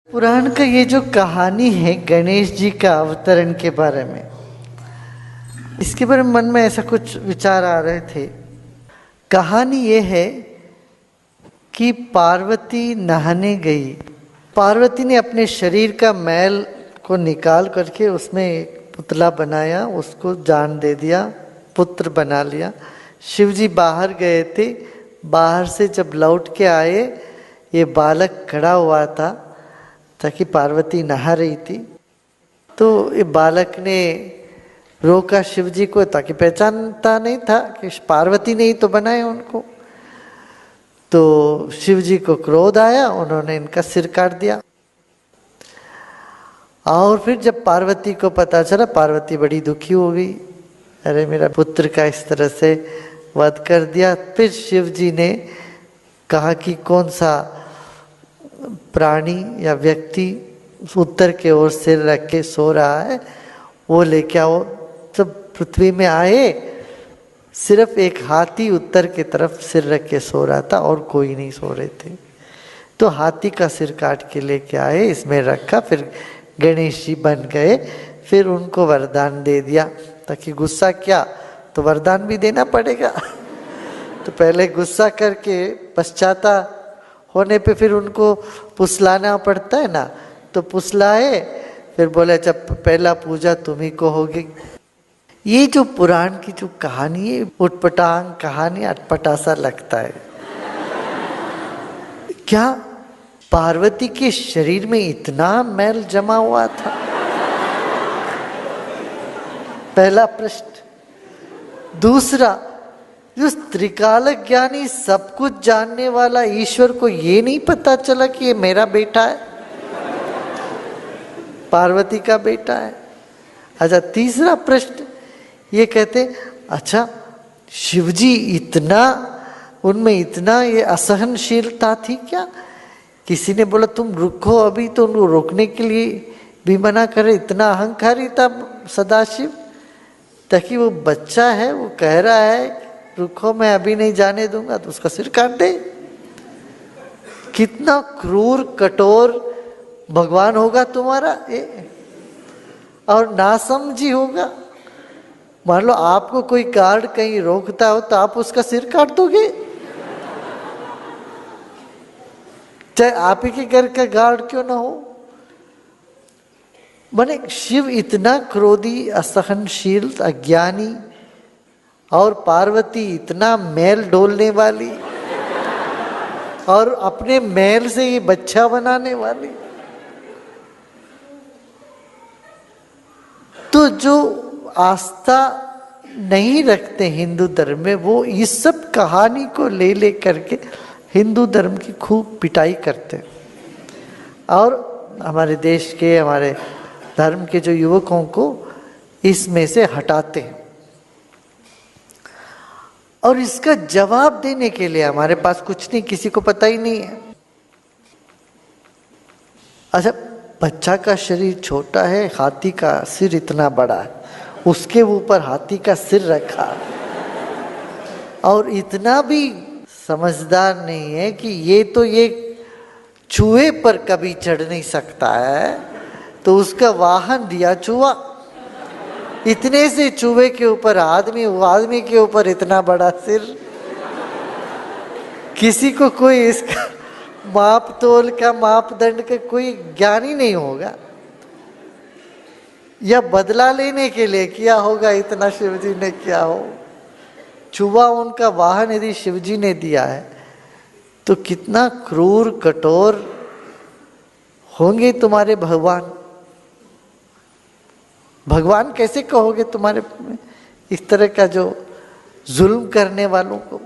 पुराण का ये जो कहानी है गणेश जी का अवतरण के बारे में, इसके बारे में मन में ऐसा कुछ विचार आ रहे थे। कहानी ये है कि पार्वती नहाने गई। पार्वती ने अपने शरीर का मैल को निकाल करके उसमें एक पुतला बनाया, उसको जान दे दिया, पुत्र बना लिया। शिव जी बाहर गए थे, बाहर से जब लौट के आए ये बालक खड़ा हुआ था ताकि पार्वती नहा रही थी। तो ये बालक ने रोका शिव जी को ताकि पहचानता नहीं था कि पार्वती ने ही तो बनाए उनको। तो शिव जी को क्रोध आया, उन्होंने इनका सिर काट दिया। और फिर जब पार्वती को पता चला, पार्वती बड़ी दुखी हो गई, अरे मेरा पुत्र का इस तरह से वध कर दिया। फिर शिव जी ने कहा कि कौन सा प्राणी या व्यक्ति उत्तर के ओर सिर रख के सो रहा है वो लेके आओ। जब पृथ्वी में आए सिर्फ एक हाथी उत्तर की तरफ सिर रख के सो रहा था और कोई नहीं सो रहे थे। तो हाथी का सिर काट के लेके आए, इसमें रखा, फिर गणेश जी बन गए। फिर उनको वरदान दे दिया ताकि गुस्सा किया तो वरदान भी देना पड़ेगा। तो पहले गुस्सा करके पश्चाता होने पे फिर उनको पुसलाना पड़ता है ना, तो पुसलाए, फिर बोले अच्छा पहला पूजा तुम्ही को होगी। ये जो पुराण की जो कहानी है, उटपटांग कहानी, अटपटा सा लगता है। क्या पार्वती के शरीर में इतना मैल जमा हुआ था? पहला प्रश्न। दूसरा, जो त्रिकालक ज्ञानी सब कुछ जानने वाला ईश्वर को ये नहीं पता चला कि ये मेरा बेटा है, पार्वती का बेटा है। अच्छा, तीसरा प्रश्न ये कहते, अच्छा शिवजी इतना, उनमें इतना ये असहनशीलता थी क्या? किसी ने बोला तुम रुको अभी, तो उनको रोकने के लिए भी मना करे, इतना अहंकारी था सदाशिव ताकि वो बच्चा है, वो कह रहा है रुको मैं अभी नहीं जाने दूंगा, तो उसका सिर काट दे। कितना क्रूर कठोर भगवान होगा तुम्हारा और नासमझी होगा। मान लो आपको कोई गार्ड कहीं रोकता हो तो आप उसका सिर काट दोगे, चाहे आप ही के घर का गार्ड क्यों ना हो। माने शिव इतना क्रोधी, असहनशील, अज्ञानी, और पार्वती इतना मैल डोलने वाली और अपने मैल से ये बच्चा बनाने वाली। तो जो आस्था नहीं रखते हिंदू धर्म में, वो इस सब कहानी को ले ले करके हिंदू धर्म की खूब पिटाई करते और हमारे देश के, हमारे धर्म के जो युवकों को इसमें से हटाते हैं। और इसका जवाब देने के लिए हमारे पास कुछ नहीं, किसी को पता ही नहीं है। अच्छा, बच्चा का शरीर छोटा है, हाथी का सिर इतना बड़ा है, उसके ऊपर हाथी का सिर रखा, और इतना भी समझदार नहीं है कि ये तो ये चूहे पर कभी चढ़ नहीं सकता है, तो उसका वाहन दिया चूहा। इतने से चूहे के ऊपर आदमी, वो आदमी के ऊपर इतना बड़ा सिर। किसी को कोई इसका माप तोल का, मापदंड का कोई ज्ञान ही नहीं होगा, या बदला लेने के लिए किया होगा इतना शिवजी ने किया हो। चूहा उनका वाहन यदि शिवजी ने दिया है तो कितना क्रूर कठोर होंगे तुम्हारे भगवान। भगवान कैसे कहोगे तुम्हारे इस तरह का जो जुल्म करने वालों को?